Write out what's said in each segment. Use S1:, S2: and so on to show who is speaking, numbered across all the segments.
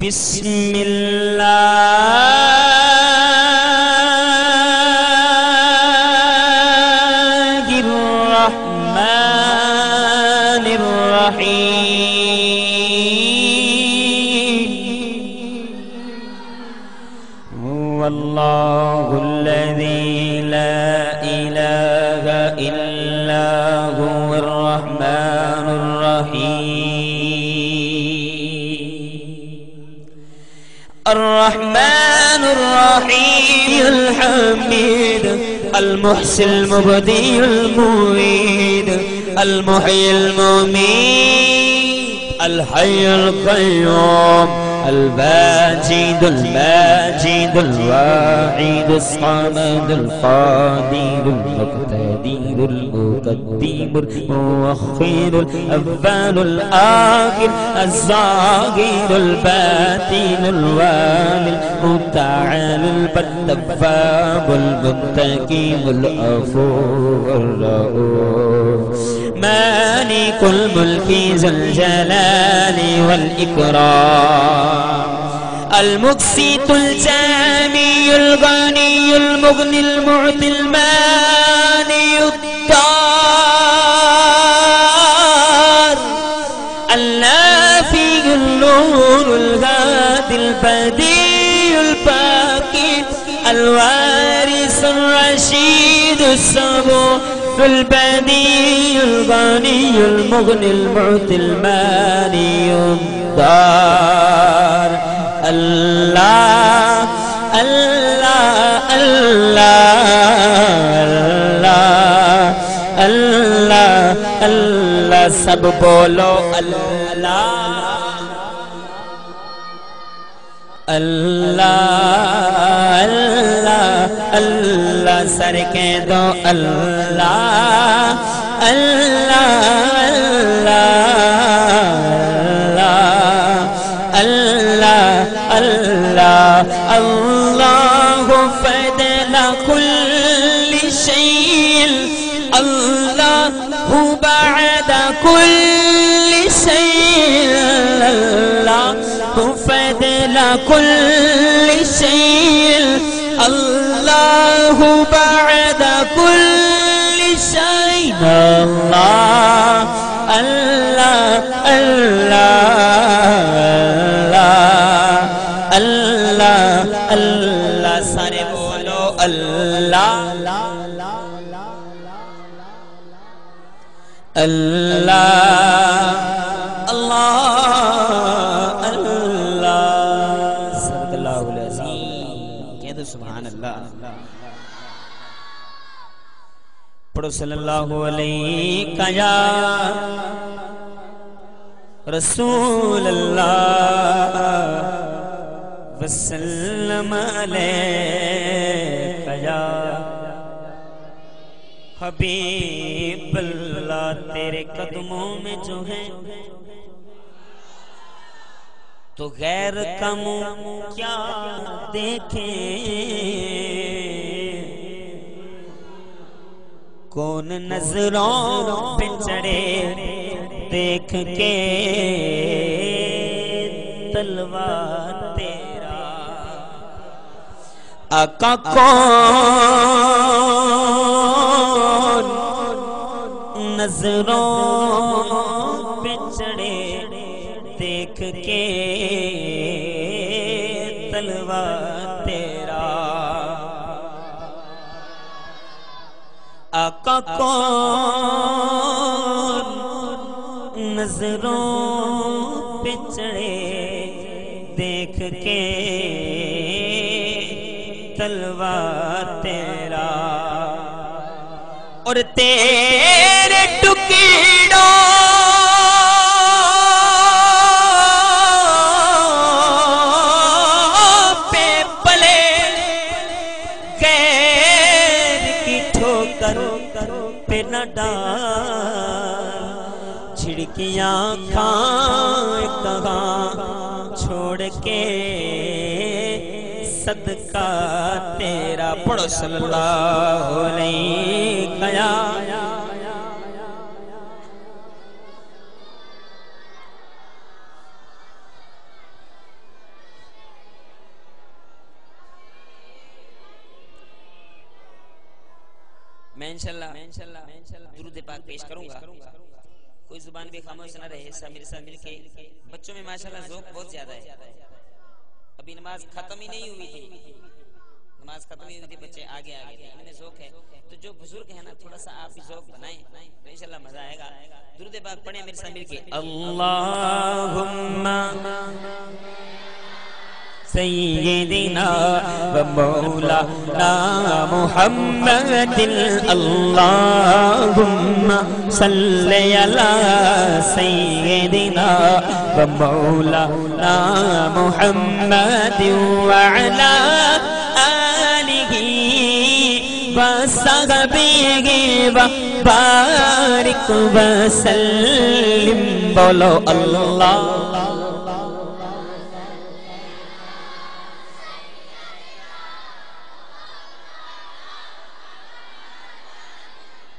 S1: بسم الله الرحمن الرحيم هو الله الذي لا إله إلا هو الرحمن الرحيم الرحمن الرحيم الحميد المحسن المبدي المعيد المحيي المميت الحي القيوم الواجد الماجد الواحد الصمد القادر المقتدر المقدم المؤخر الأول الآخر الظاهر الباطن الوالي المتعال التواب المنتقم العفو الرؤوف مالك الملك ذو الجلال والإكرام المقسط الجامي الغني المغني المعطي المانع الدار النافي النور الهادي البديع الباقي الوارث الرشيد الصبور البديع الغني المغني المعطي المانع الدار الله الله الله الله الله سب بولو اللہ اللہ اللہ اللہ سر کے دو اللہ اللہ اللہ اللہ اللہ اللہ فضل كل شيء اللہ بعد كل شيء اللہ فضل كل شيء الله بعد كل شيء الله الله الله الله الله سارے بولو اللہ اللہ سبحان اللہ پڑھو صلی اللہ علیہ یا رسول اللہ وسلم علیہ یا حبیب اللہ تیرے قدموں میں جو ہے تو غیر کا منہ کیا دیکھیں کون نظروں پہ چڑھے دیکھ کے تلوار تیرا آقا کون نظروں پہ چڑھے دیکھ کے تلوار تیرا آقا کون نظروں پہ چڑھے دیکھ کے تلوار تیرا اور تیرے ٹکڑوں پہ نہ ڈال چھڑکیاں کھائیں کہاں چھوڑ کے صدقہ تیرا پڑھو صلی اللہ علیہ یا میں انشاءاللہ درود پاک پیش کروں گا. کوئی زبان بھی خاموش نہ رہے. سب میرے ساتھ مل کے. بچوں میں ماشاءاللہ ذوق بہت زیادہ ہے. ابھی نماز ختم ہی نہیں ہوئی تھی. نماز ختم ہی ہوئی تھی, بچے آگے تھے. انہیں ذوق ہے تو جو بزرگ ہیں نا تھوڑا سا آپ بھی ذوق بنائیں تو انشاءاللہ مزہ آئے گا. درود پاک پڑھیں میرے ساتھ مل کے. اللہم سیدنا و مولانا محمد اللہم صلی علی سیدنا و مولانا محمد وعلی آلہ وصحبہ وبارک وسلم. بولو اللہ.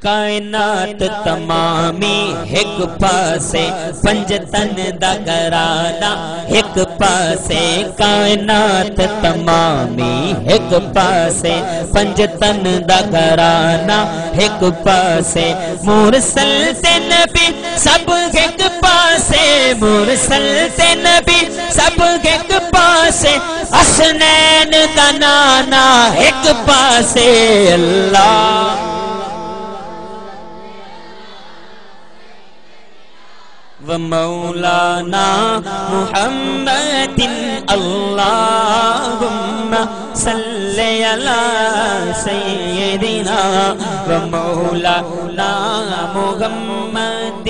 S1: کائنات تمامی ایک پاسے پنجتن دا گھرانہ ایک پاسے. کائنات تمامی ایک پاسے پنجتن دا گھرانہ ایک پاسے. مرسل تے نبی سب ایک پاسے. مرسل تے نبی سب ایک پاسے. حسنین دا نانا ایک پاسے. اللہ و مولانا محمد اللہم صلی علی سیدنا و مولانا محمد.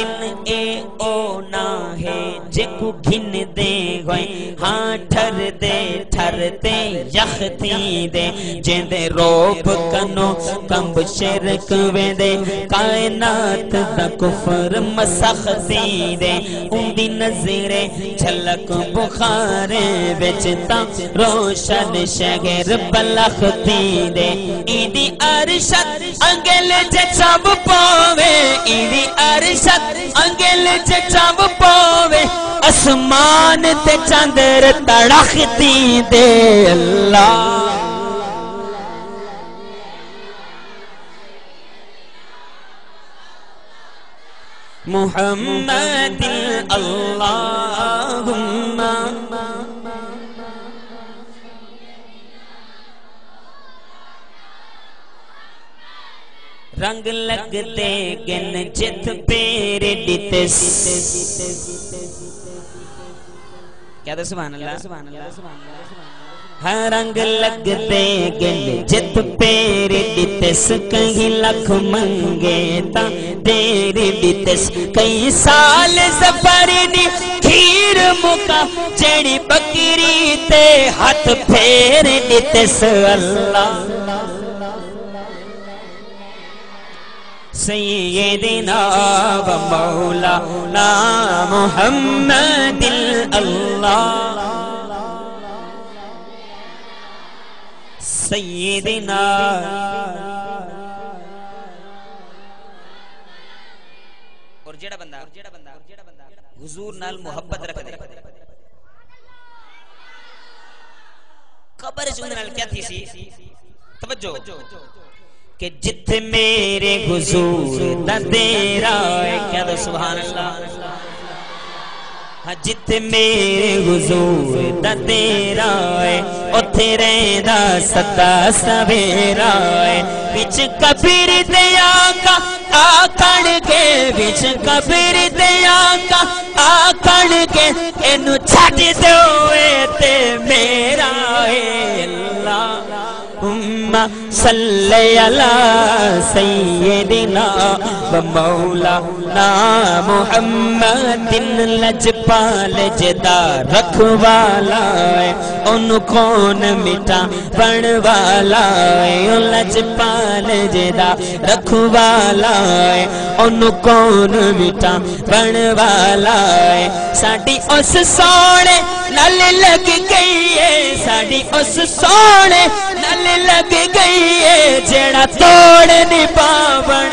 S1: اے اونا ہے جکو گھن دے گئے ہاں ٹھر دے ٹھرتے یختی دے جیندے روب کنو کمب شرک ویندے کائنات دا کفر مسختی دے. ان دی نظرے جھلک بخارے بچتا روشن شہر بلختی دے. ایدی عرشت انگل جچاب پاوے. ایدی عرشت انگل جچاب پاوے. اسمان تے چاندر تڑختی دے. اللہ محمد اللہم رنگ لگتے گن جت پیرے ڈیتس. کیا تھا؟ سبحان اللہ. ہر رنگ لگتے گن جت پیرے ڈیتس. کہیں لکھ منگے تا تیرے ڈیتس. کئی سال زفرنی کھیر مکا جڑی بکری تے ہاتھ پھیر ڈیتس. اللہ سیدنا و مولانا محمد اللہ سیدنا. اور جڑا بندہ حضور نال محبت رکھ دے قبر جوندے نال کیا تھی سی. توجہ کہ جت میرے حضور دا تیرا ہے. کیا دو سبحان اللہ. ہاں جت میرے حضور دا تیرا ہے اتھے رہندا سدا سویرا ہے. وچ قبر دے آقا آکڑ کے. وچ قبر دے آقا آکڑ کے. اینو چھڈ دو اے تے میرا ہے. اللہ صلی علی سیدنا و مولانا محمد. لجپال جدا رکھوالا ہے ان کون مٹا بن والا ہے. لجپال جدا رکھوالا ہے ان کون مٹا بن والا ہے. ساڈی اس سونے نال لگ گئی ہے. ساڈی اس سونے نال لگ گئی ہے جڑا توڑ نہیں پاون.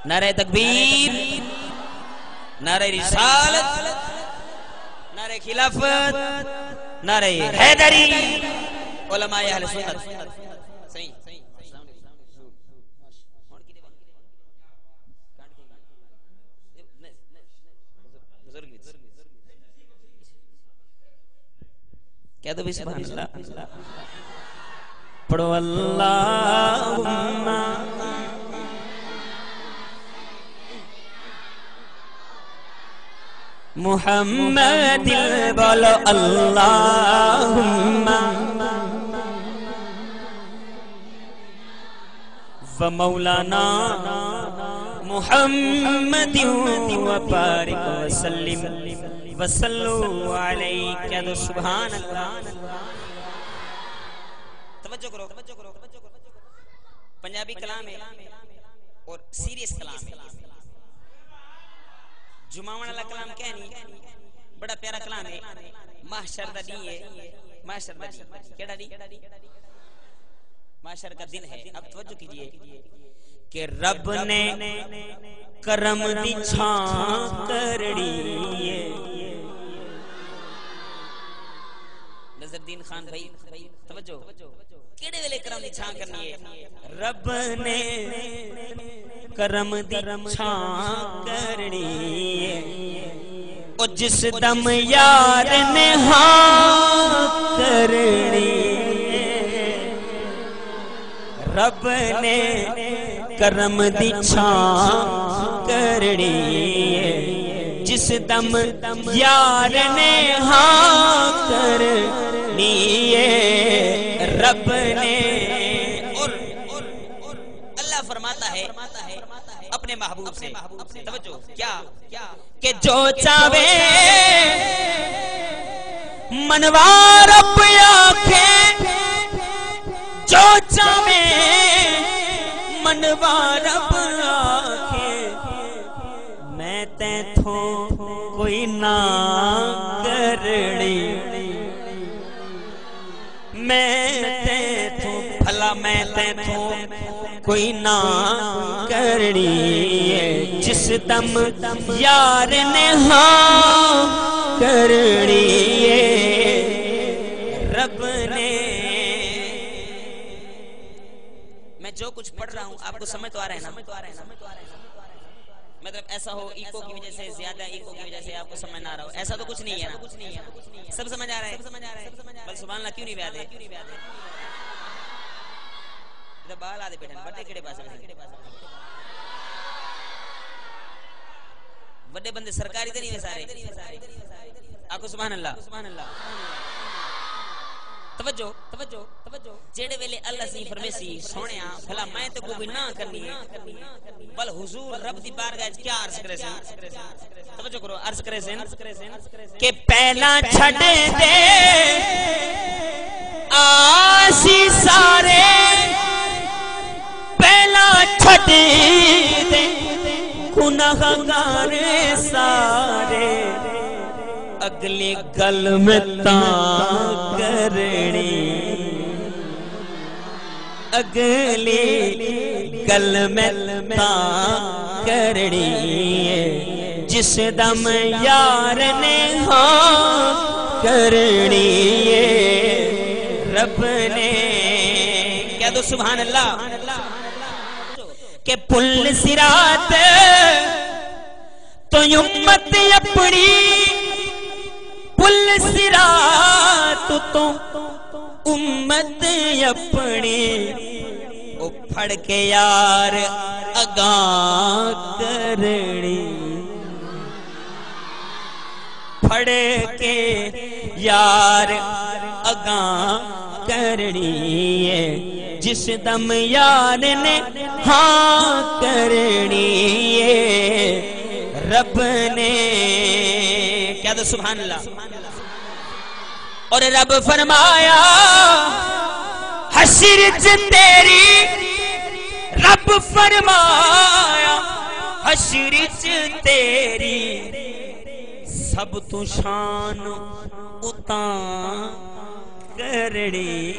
S1: نعرہ تکبیر, نعرہ رسالت, نعرہ خلافت. نعرہ حیدری علماء اہل سنت صحیح کہہ دو بھی سبحان اللہ پڑھو اللہم محمد بولو اللہم و مولانا محمد وبارک وسلم وصلو علیہ کہہ دو سبحان اللہ توجہ کرو پنجابی کلام ہے اور سیریس کلام ہے جمعون اللہ کلام کہنی بڑا پیارا کلام ہے محشر دا دی ہے محشر دا دی کیڑا دی محشر کا دن ہے اب توجہ کیجئے کہ رب نے کرم دی چھان کرڑی ہے نظر دین خان بھائی توجہ کیڑے ویلے کرم دی چھان کرنی ہے رب نے کرم دی چھان کرنی ہے اور جس دم یار نے ہاں کرنی ہے رب نے کرم دی چھان کرنی ہے جس دم یار نے ہاں کرنی ہے رب نے اور اللہ فرماتا ہے اپنے محبوب سے توجہ کیا کہ جو چاہے منوار رب آنکھیں جو چاہے منوار رب آنکھیں میں تیتھوں کوئی نہ کرڑی میں تیتھوں بھلا میں تیتھوں کوئی نہ کرنی ہے جس دم یار نے ہاں کرنی ہے رب نے میں جو کچھ پڑھ رہا ہوں آپ کو سمجھ تو آ رہا ہے نا مطلب ایسا ہو ایکو کی وجہ سے زیادہ ایکو کی وجہ سے آپ کو سمجھ نہ آ رہا ہو ایسا تو کچھ نہیں ہے نا سب سمجھ آ رہا ہے بل سبحان اللہ کیوں نہیں بیعت ہے بال آدھے بیٹھے بڑے کڑے پاس بڑے بندے سرکاری تو نہیں ہے سارے آپ کو سبحان اللہ توجہ جیڑے ویلے اللہ سی فرمیسی سونیا بھلا میں تو کوئی نہ کرنی ہے بل حضور رب دی بارگاہ کیا عرض کرے سن توجہ کرو عرض کرے سن کہ پہلا چھڑ دے آسی سارے پہلا چھڑ دے گناہگار سارے اگلی گل میں تاں کرنی اگلی گل میں تاں کرنی جس دم یار نے ہاں کرنی رب نے کہہ دو سبحان اللہ کہ پل صراط تو امت اپنی پل صراط تو امت اپنی او پھڑ کے یار اگاں کرنی پھڑ کے یار اگاں کرنی ہے جس دم یار نے ہاں کرنی ہے رب نے کیا دو سبحان اللہ اور رب فرمایا حشر تیری رب فرمایا حشر تیری سب تو شان اتاں کرنی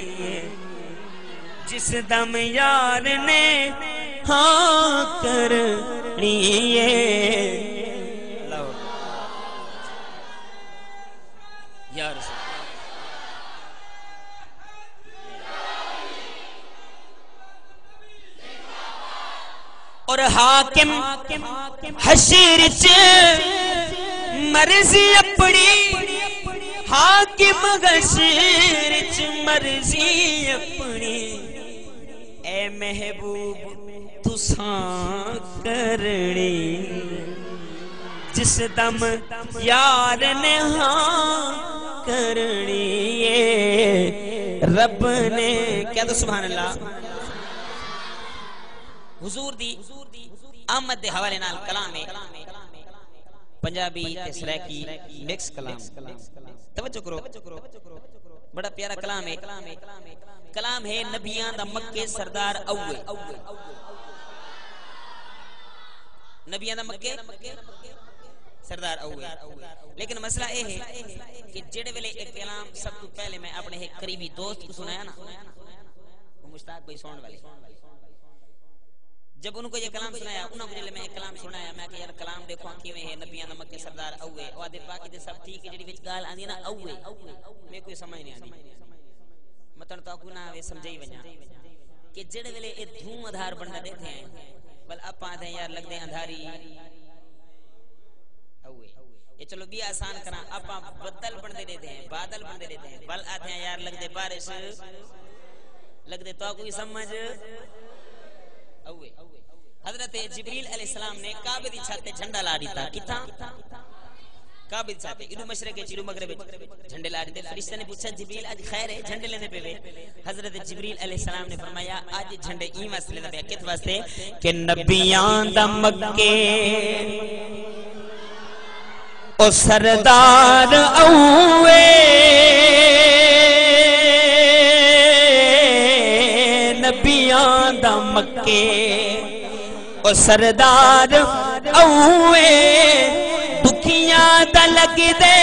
S1: جس دم یار نے ہاں کرنی یا رسول حاکم حشر چ مرضی اپنی حاکم حشر چ مرضی اپنی اے محبوب تساں کرنی جس دم یار نے ہاں کرنی رب نے کیا تو سبحان اللہ حضور دی آمد دے حوالے نال کلام ہے پنجابی تے سریکی مکس کلام توجہ کرو بڑا پیارا کلام ہے کلام ہے نبیان دا مکے سردار اوے نبیان دا مکے سردار اوے لیکن مسئلہ یہ ہے کہ جڑے ویلے ایک کلام سب تو پہلے میں اپنے ایک قریبی دوست کو سنایا نا وہ مشتاق بھائی سون والے جب ان کو یہ کلام سنایا انہوں نے میں ایک کلام سنایا میں کہ یار کلام دیکھو کیویں ہے نبیان دا مکے سردار اوے او دے باقی دے سب ٹھیک ہے جڑی وچ گال آندی نا اوے میں کوئی سمجھ نہیں آندی متن تو کو نہ وے سمجھائی ونجا کہ جڑے ویلے اے دھوم ادھار بندا دیتے ہیں بل اپاں دے یار لگ دے اندھاری اوے یہ چلو بھی آسان کرا اپاں بدل بندے دیتے ہیں بادل بندے دیتے ہیں بل آتے ہیں یار لگ دے بارش لگ دے تو کوئی سمجھ اوے حضرت جبریل علیہ السلام نے کعبے دی چھت تے جھنڈا لا دیتا کتھاں کعبے دی چھت ادو مشرق ادو مغرب جھنڈے لا دیتے فرشتے نے پوچھا جبریل اج خیر ہے جھنڈے لینے پہ حضرت جبریل علیہ السلام نے فرمایا اج جھنڈے ای واسطے لینا پیا کس واسطے کہ نبیان دا مکے او سردار اوے نبیان دا مکے او سردار اوے دکھیاں دا لگ دے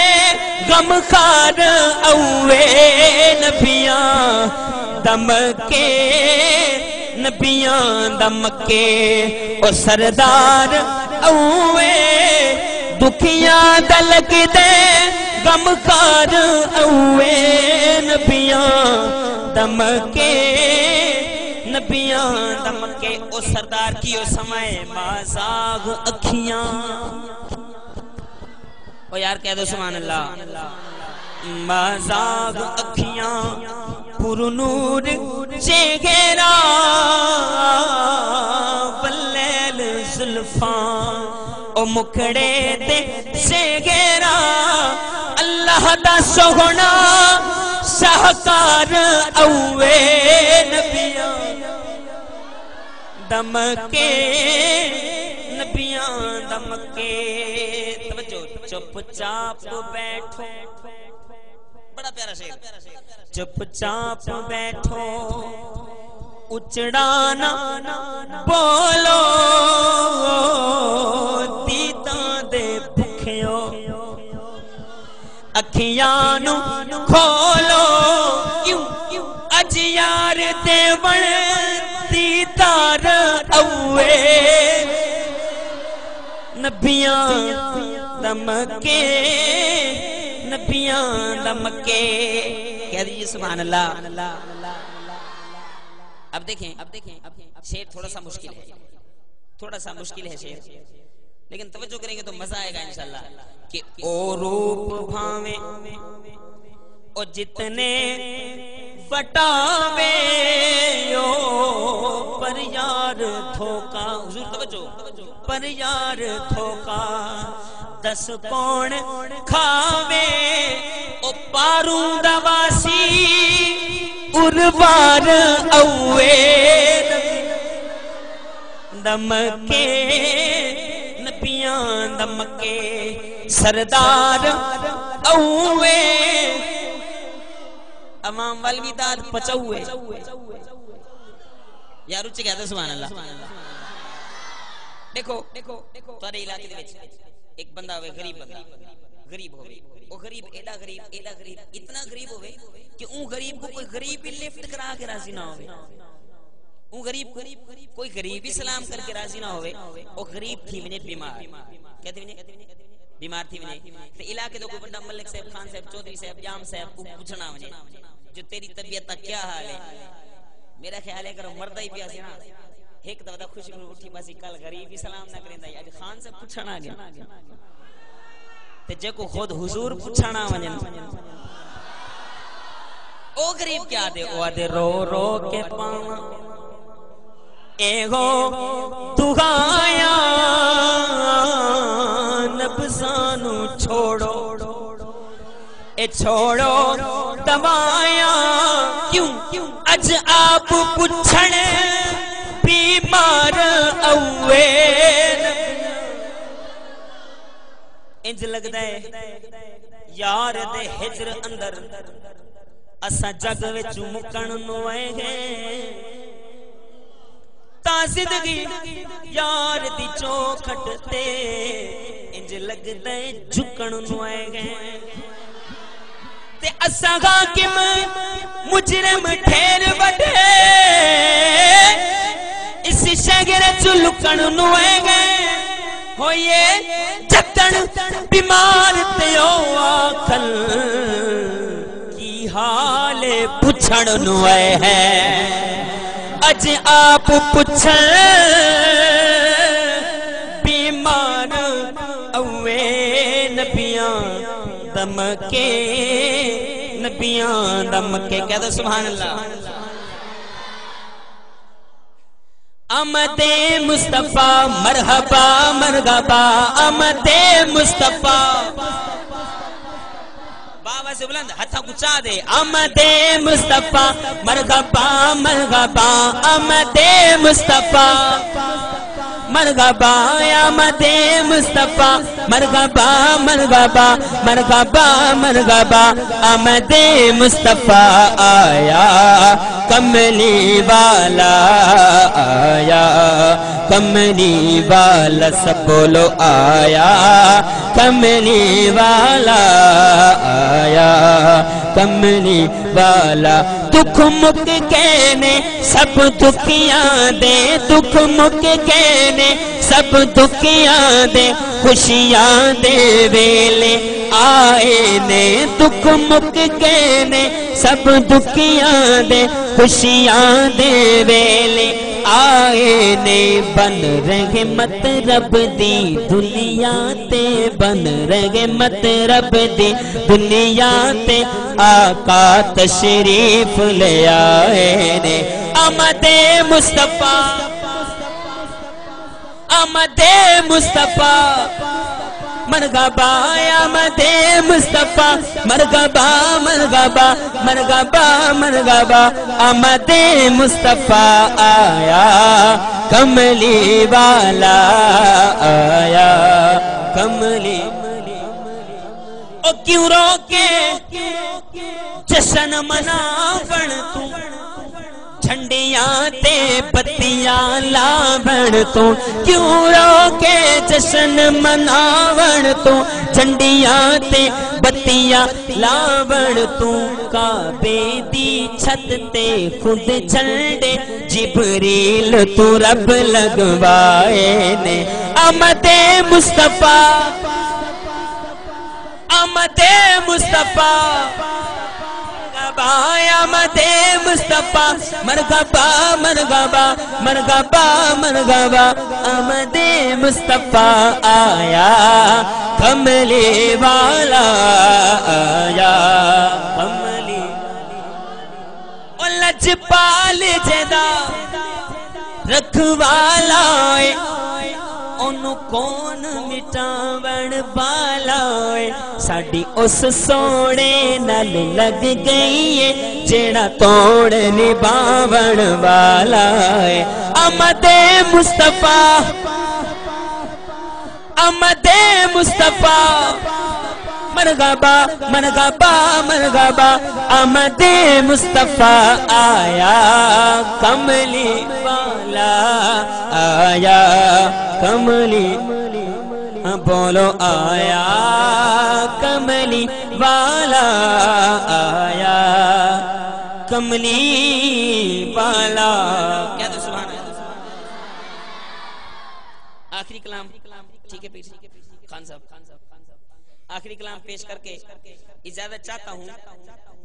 S1: غم خار اوے نبیان دا مکے نبیان دا مکے او سردار اوے دکھیاں دا لگ دے غم خار اوے نبیان دا مکے نبیان دا مکے او سردار کی او سمائے مازاغ اکھیاں او یار کہہ دو سبحان اللہ مازاغ اکھیاں پر نور چہرہ واللیل زلفاں او مکڑے تے چہرہ اللہ دا سوہنا شاہکار اوے نبیان دمکے نبیان دمکے توجہ چپ چاپ بیٹھو بڑا پیارا شعر چپ چاپ بیٹھو اچڑانا بولو دیداں دے بکھیو اکھیانو کھولو اج یار دے بن دیدار اوے نبیان دمکے نبیان دمکے کہہ دیجئے سبحان اللہ اب دیکھیں شعر تھوڑا سا مشکل ہے شعر لیکن توجہ کریں گے تو مزہ آئے گا انشاءاللہ کہ او روپ بھاویں او جتنے بٹاوے یو پر یار دھوکا حضور توجہ پر یار دھوکا دس کون کھاوے او پاروں دواسی اروار اوے دمکے نبیان دمکے سردار اوے امام والویداد پچوے یار اچھے کہتے سبحان اللہ دیکھو تھوڑے علاقے دے وچ ایک بندہ ہوئے غریب ہوئے وہ غریب ایڈا غریب اتنا غریب ہوئے کہ اون غریب کو کوئی غریب بھی لفٹ کرا کے راضی نہ ہوئے اون غریب کوئی غریب ہی سلام کر کے راضی نہ ہوئے وہ غریب تھی ونے بیمار کہتے ونے بیمار تھی ونے تے علاقے تو کوئی بندہ ملک صاحب خان صاحب چودھری صاحب جام صاحب کو پوچھنا ونے جو تیری طبیعت کا کیا حال ہے میرا خیال ہے اگر مردہ ہی پیاسے نا ایک دفعہ خوشی کو اٹھی باسی کل غریب ہی سلام نہ کریں دا اج خان سے پوچھنا گیا تے جے کو خود حضور پوچھنا ونجن او غریب کیا دے او دے رو رو کے پاواں ایگو دعایا نبزانو چھوڑو اے چھوڑو دوایا کیوں اج آپ پوچھنے بیمار اوین انج لگدا ہے یار دے ہجر اندر اسا جگ وچ مکن نو آئے گئے تا زندگی یار دی چوکھٹ تے انج لگدا ہے جھکن نو آئے گئے تے اسا حاکم مجرم ٹھیر وڈے اس شہر چ لکن نو آئے گئے ہوئے جتن بیمار تے او آکھن کی حال پوچھن نو آئے ہیں اج آپ پوچھن بیمار اوے نبیاں دم کے نبیاں دم کے کہہ دو سبحان اللہ آمد مصطفیٰ مرحبا مرحبا آمد مصطفیٰ بابا سے بلند ہتھا کچا دے آمد مصطفیٰ مرحبا مرحبا آمد مصطفیٰ مرحبا آمد مصطفیٰ مرحبا مرحبا مرحبا مرحبا آمد مصطفیٰ آیا کملی والا آیا کملی والا سب بولو آیا کملی والا آیا کملی والا دکھ مک کہنے سب دکھیاں دے دکھ مک کہنے سب دکھیاں دے خوشیاں دے ویلے آئے نے دکھ مک کہنے سب دکھیاں دے خوشیاں دے ویلے آئے نے بن رہے مطرب دی دنیا تے بن رہے مطرب دی دنیا تے آقا تشریف لے آئے نے آمد مصطفیٰ آمد مصطفیٰ مرحبا آمد مصطفیٰ مرحبا مرحبا مرحبا مرحبا آمد مصطفیٰ آیا کملی والا آیا کملی او کیوں روکے جشن مناون تو جھنڈیاں تے بتیاں لاون تو کیوں روکے جشن مناون تو جھنڈیاں تے بتیاں لاون تو کعبے دی چھت تے خود جھنڈے جبریل تو رب لگوائے نے آمد مصطفیٰ آمد مصطفیٰ آمد مصطفیٰ مرحبا مرحبا مرحبا مرحبا آمد مصطفیٰ آیا کملی والا آیا کملی او لجپال جدا رکھوالا انہوں کون مٹاون والا ساڑی اس سوڑے نل لگ گئی ہے جیڑا توڑ نباون والا ہے آمد مصطفیٰ آمد مصطفیٰ مرحبا مرحبا مرحبا آمد مصطفیٰ آیا کملی والا آیا کملی بولو آیا کملی والا آیا کملی والا کیا تو سبحان اللہ آخری کلام ٹھیک ہے خان صاحب آخری کلام پیش کر کے اجازت چاہتا ہوں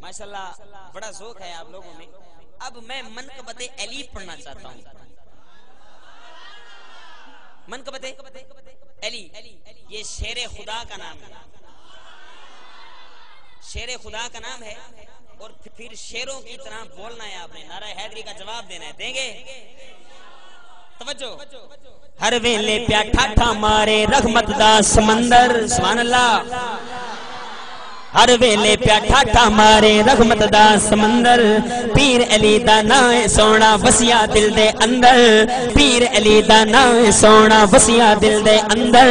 S1: ماشاءاللہ بڑا ذوق ہے آپ لوگوں میں اب میں منقبت علی پڑھنا چاہتا ہوں منقبت علی یہ شیر خدا کا نام ہے، شیر خدا کا نام ہے، اور پھر شیروں کی طرح بولنا ہے آپ نے، نعرہ حیدری کا جواب دینا ہے، دیں گے؟ توجہ، ہر ویلے پیا ٹھاٹھا مارے رحمت دا سمندر، سبحان اللہ، ہر ویلے پیا ٹھاٹھا مارے رحمت دا سمندر، پیر علی دا نام سونا وسیا دل دے اندر، پیر علی دا نام سونا وسیا دل دے اندر،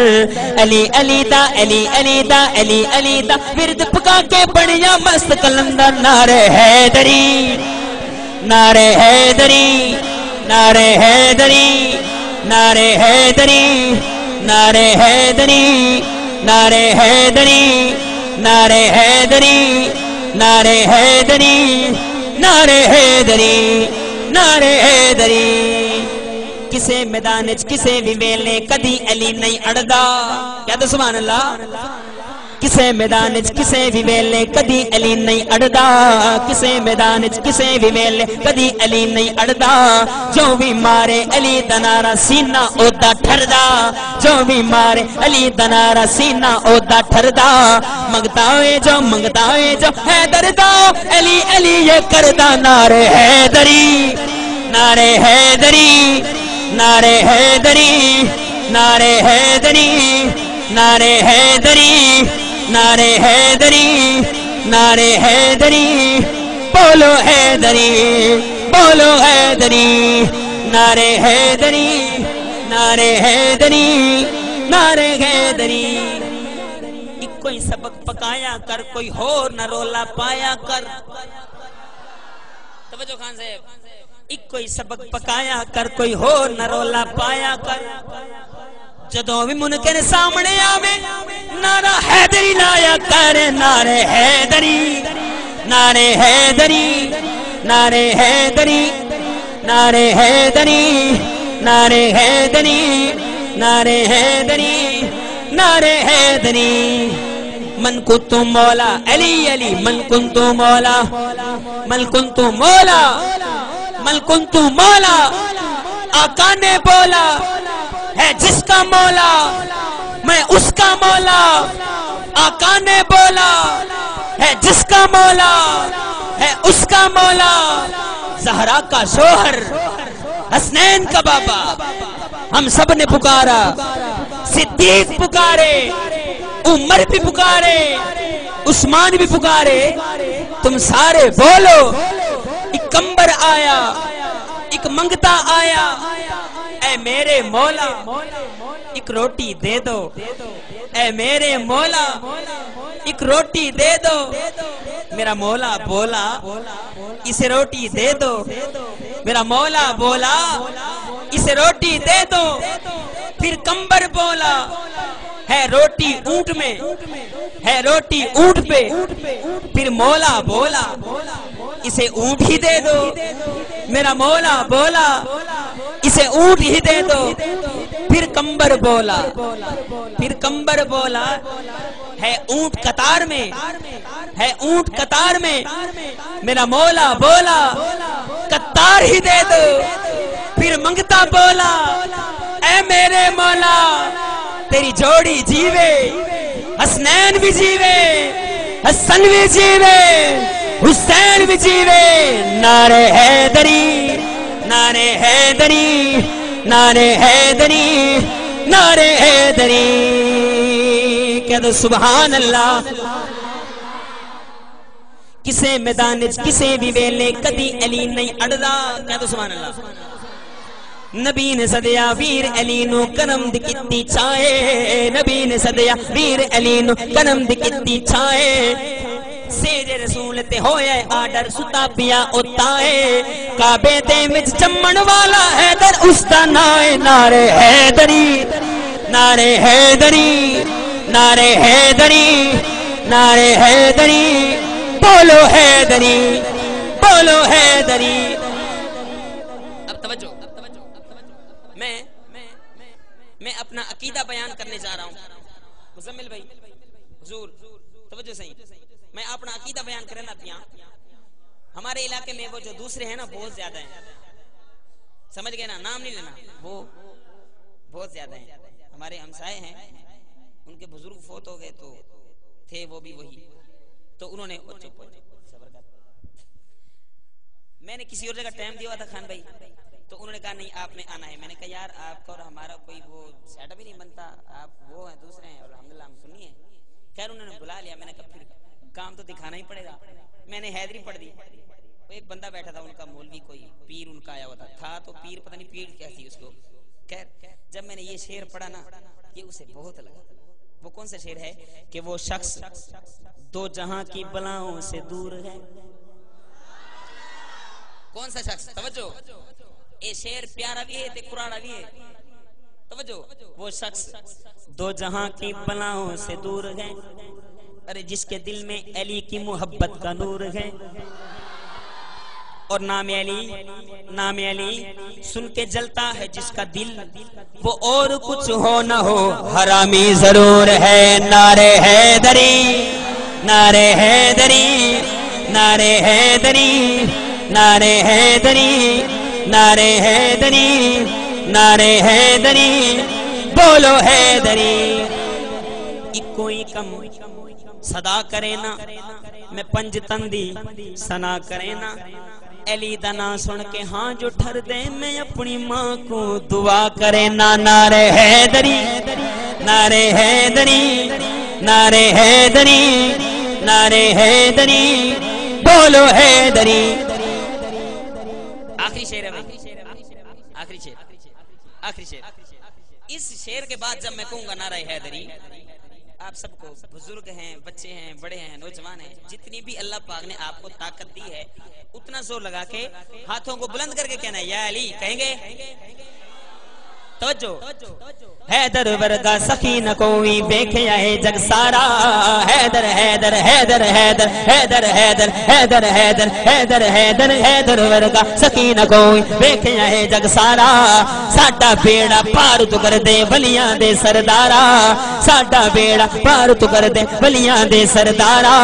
S1: علی علی دا علی علی دا علی علی دا ورد پکا کے بڑیا مست کلندر، نعرہ حیدری نعرہ حیدری نعرہ حیدری نعرہ حیدری نعرہ حیدری نعرہ حیدری نعرہ حیدری نعرہ حیدری نعرہ حیدری نعرہ حیدری، کسے میدان وچ کسے بھی ویلے کدی علی نہیں اڑدا، کہہ دو سبحان اللہ، کسے میدان وچ کسے بھی ویلے کدی علی نہیں اڑدا، کسے میدان وچ کسے بھی ویلے کدی علی نہیں اڑدا، جو بھی مارے علی دا نعرہ سینہ اودا ٹھردا، جو بھی مارے علی دا نعرہ سینہ اودا ٹھردا، منگتا ہے جو حیدر دا علی علی یہ کردا، نعرہ حیدری نعرہ حیدری نعرہ حیدری نعرہ حیدری نعرہ حیدری نعرہ حیدری نعرہ حیدری، بولو حیدری بولو حیدری، نعرہ حیدری نعرہ حیدری نعرہ حیدری، کوئی سبق پکایا کر کوئی ہور نہ رولا پایا کر، توجہ خان صاحب، ایک کوئی سبق پکایا کر کوئی ہور نہ رولا پایا کر، جدوں بھی منکر سامنے آوے نعرہ حیدری لایا کر، نعرہ حیدری نعرہ حیدری نعرہ حیدری نعرہ حیدری نعرہ حیدری نعرہ حیدری نعرہ حیدری، من کنت مولا علی علی من کنت مولا من کنت مولا من کنت مولا، آقا نے بولا ہے جس کا مولا میں اس کا مولا، آقا نے بولا ہے جس کا مولا ہے اس کا مولا، زہرا کا شوہر حسنین کا بابا ہم سب نے پکارا، صدیق پکارے، عمر بھی پکارے، عثمان بھی پکارے، تم سارے بولو، ایک کمبر آیا ایک منگتا آیا، اے میرے مولا ایک روٹی دے دو، اے میرے مولا ایک روٹی دے دو، میرا مولا بولا اسے روٹی دے دو، میرا مولا بولا اسے روٹی دے دو، پھر کمبر بولا ہے روٹی اونٹ میں ہے روٹی اونٹ پہ، پھر مولا بولا اسے اونٹ ہی دے دو، میرا مولا بولا اسے اونٹ ہی دے دو، پھر کمبر بولا ہے اونٹ قطار میں ہے اونٹ قطار میں، میرا مولا بولا قطار ہی دے دو، پھر منگتا بولا اے میرے مولا تیری جوڑی جیوے، حسنین بھی جیوے حسن بھی جیوے حسین بھی جیوے، نعرہ حیدری نعرہ حیدری نعرہ حیدری نعرہ حیدری، کہہ دو سبحان اللہ، کسے میدان کسے بھی ویلے کدی علی نہیں اڑدا، کہہ دو سبحان اللہ، نبی نے صدیا ویر علی نو کرم دی کیتی چاہے، نبی نے صدیا ویر علی نو کرم دی کیتی چاہے، سیج رسول تے ہویا آڈر ستا پیا اتائے، کعبے دے وچ چمن والا حیدر اس دا نائے، نعرہ حیدری نعرہ حیدری نعرہ حیدری نعرہ حیدری، بولو حیدری بولو حیدری۔ اب توجہ، میں اپنا عقیدہ بیان کرنے جا رہا ہوں، مزمل بھائی حضور توجہ صحیح، میں اپنا عقیدہ بیان کرنا پیا، ہمارے علاقے میں وہ جو دوسرے ہیں نا بہت زیادہ ہیں، سمجھ گئے نا، نام نہیں لینا، بہت زیادہ ہیں. ہمارے ہمسائے ہیں, ان کے بزرگ فوت ہو گئے تو تھے وہ بھی وہی, تو انہوں نے میں نے کسی اور جگہ ٹائم دیا ہوا تھا خان بھائی, تو انہوں نے کہا نہیں آپ نے آنا ہے. میں نے کہا یار آپ کا اور ہمارا کوئی وہ سیٹ اپ ہی نہیں بنتا, آپ وہ ہیں دوسرے ہیں اور الحمدللہ ہم سنی ہیں. خیر انہوں نے بلا لیا. میں نے کہا پھر کام تو دکھانا ہی پڑے گا. میں نے حیدری پڑھ دی. ایک بندہ بیٹھا تھا ان کا مولوی, کوئی پیر ان کا آیا ہوا تھا تو پیر پتہ نہیں پیر کیا تھی اس کو. خیر جب میں نے یہ شعر پڑھا نا, یہ اسے بہت لگا. وہ کون سا شعر ہے کہ وہ شخص دو جہاں کی بلاؤں سے دور ہے. کون سا شخص؟ توجہ, یہ شعر پیارا بھی ہے تے قرآن بھی ہے. توجہ, وہ شخص دو جہاں کی بلاؤں سے دور ہے, ارے جس کے دل میں علی کی محبت کا نور ہے. اور نام علی سن کے جلتا ہے جس کا دل, وہ اور کچھ ہو نہ ہو حرامی ضرور ہے. نعرے حیدری, نعرے حیدری, نعرے حیدری, نعرے حیدری, نعرے حیدری, نعرے حیدری, بولو حیدری. کوئی کم صدا کرے نا, میں پنج تندی سنا کرے نا. علی دا نا سن کے ہاں جو ٹھر دے, میں اپنی ماں کو دعا کرے نا. نعرے حیدری, نعرے حیدری, نعرے حیدری, نعرے حیدری, بولو حیدری. آخری شعر ہے بھائی, آخری شعر, آخری شعر. اس شعر کے بعد جب میں کہوں گا نعرہ حیدری, آپ سب کو, بزرگ ہیں, بچے ہیں, بڑے ہیں, نوجوان ہیں, جتنی بھی اللہ پاک نے آپ کو طاقت دی ہے, اتنا زور لگا کے ہاتھوں کو بلند کر کے کہنا ہے یا علی. کہیں گے؟ توجہ, حیدر ورگا سخی نہ کوئی دیکھیا ہے جگ سارا. حیدر حیدر حیدر حیدر حیدر حیدر حیدر حیدر حیدر حیدر حیدر ورگا سخی نہ کوئی دیکھیا ہے جگ سارا. ساڈا بیڑا پار تو کر دے ولیاں دے سردارا, ساڈا بیڑا پار تو کر دے ولیاں دے سردارا.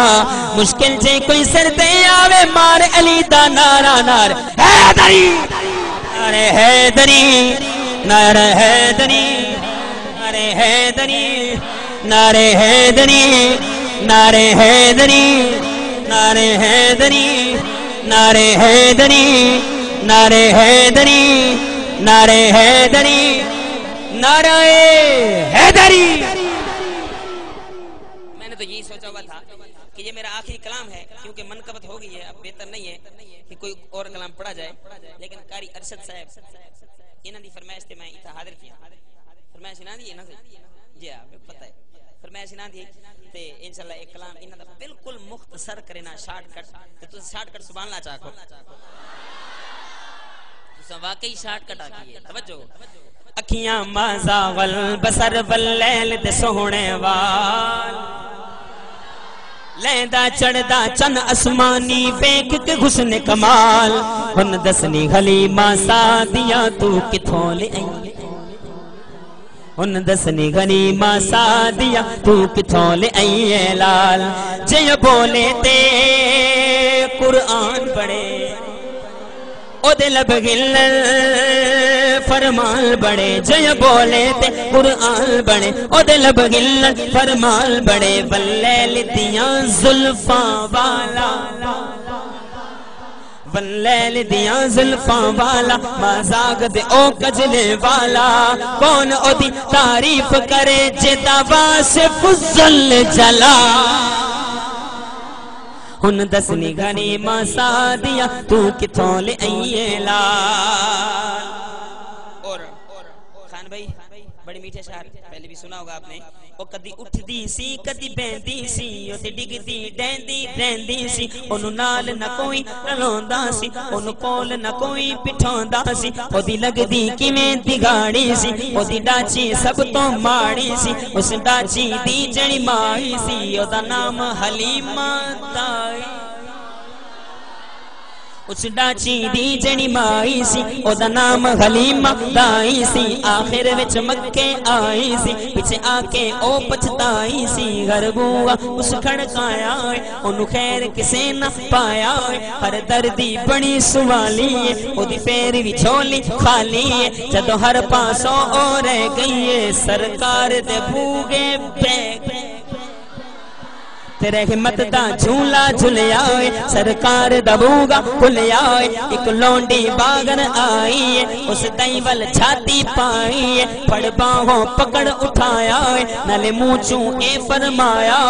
S1: مشکل جے کوئی سر تے آوے مار علی دا نعرہ. نعرہ حیدری, نعرہ حیدری, نعرہ حیدری, نعرہ حیدری, نعرہ حیدری, نعرہ حیدری, نعرہ حیدری, نعرہ حیدری, نعرہ حیدری, نعرہ حیدری, نعرہ حیدری. میں نے تو یہی سوچا ہوا تھا کہ یہ میرا آخری کلام ہے, کیونکہ منقبت ہو گئی ہے, اب بہتر نہیں ہے کہ کوئی اور کلام پڑھا جائے. لیکن قاری ارشد صاحب انہاں دی فرمائش تے میں اتھا حاضر کیا. فرمائش انہاں دی ہے نا جی, ہاں پتہ ہے فرمائش انہاں دی, تے انشاءاللہ ایک کلام انہاں دا بالکل مختصر کرنا, شارٹ کٹ. تے تسی شارٹ کٹ سبحان اللہ چاہو, تساں واقعی شارٹ کٹ آکھی ہے. توجہ, اکھیاں مازا ول بصر واللیل دے سوہنے وال, لیندا چڑھدا چن اسمانی ویکھ کے حسن کمال. ہن دسنی حلیمہ سعدیہ تو کتھوں لے آئی, ہن دسنی غنیمہ سعدیہ تو کتھوں لے آئی اے لال. جے بولے تے قرآن پڑھے, او دے لب گل فرمان بڑے. جے بولے تے قرآن بڑے, او دے لب گل فرمان بڑے. واللیل دیاں زلفاں والا, واللیل دیاں زلفاں والا, مازاگ دے او کجلے والا. کون او دی تعریف کرے جے دعوا سے فضل جلا. ہن دسنی غنیمہ سعدیہ تو کتھوں لے آئیے لال. اور خان بھائی بڑے میٹھے شعر پہلے بھی سنا ہوگا آپ نے. او کدی اٹھ دی سی کدی بیندی سی, او تے ڈگ دی ڈیندی ڈیندی سی. اونوں نال نہ کوئی رلوندا سی, اونوں کول نہ کوئی پٹھوندا سی. او دی لگدی کیویں دگاڑی سی, او دی ڈاچی سب تو ماڑی سی. اس ڈاچی دی جڑی مائی سی, او دا نام حلیمہ تائی. اس ڈاچی دی جڑی مائی سی او دا نام حلیمہ دائی سی آخر وچ مکے آئی سی پیچھے آ کے او پچھتائی سی گھر بوا اس کھڑکایا انہوں خیر کسے نہ پایا ہر دردی بڑی سوالی او دی پیر بھی چھولی خالی جدو ہر پاسوں او رہ گئی سرکار دے بھوگے بیگ تیرے ہمت دا جھولا جھلیا سرکار دا بوگا کھلیا ایک لونڈی باغن آئی اس دائی ول چھاتی پائی پھڑ باہوں پکڑ اٹھایا نالے موچوں اے فرمایا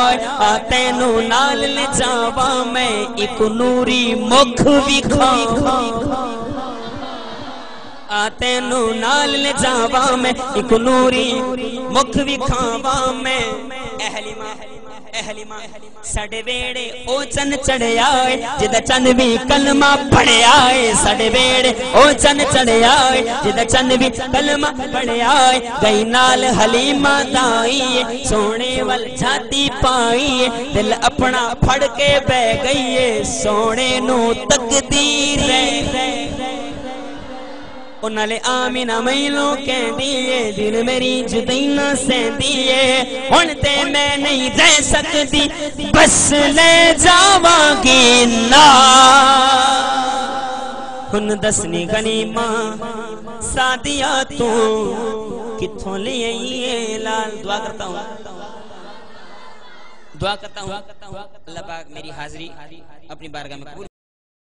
S1: آتینو نال لے جاوا میں ایک نوری مکھ وکھاوا آتینو نال لے جاوا میں ایک نوری مکھ وکھاوا میں اہلیمہ ساڑے ویڑے او چن چڑھے آئے جدہ چن بھی کلمہ پڑھے آئے ساڑے ویڑے او چن چڑھے آئے جدہ چن بھی کلمہ پڑھے آئے گئی نال حلیمہ دائی سونے وال جاتی پائی دل اپنا پھڑ کے بے گئی سونے نو تقدیر انہاں لے آمینہ میلوں کہہ دیئے دل میری جدائی نہ سہن دیئے ان تے میں نہیں رہ سکتی بس لے جاواں گی نا ان دسنی غنیمہ سادیہ تو کتھوں لے آئیے لال دعا کرتا ہوں اللہ پاک میری حاضری اپنی بارگاہ میں قبول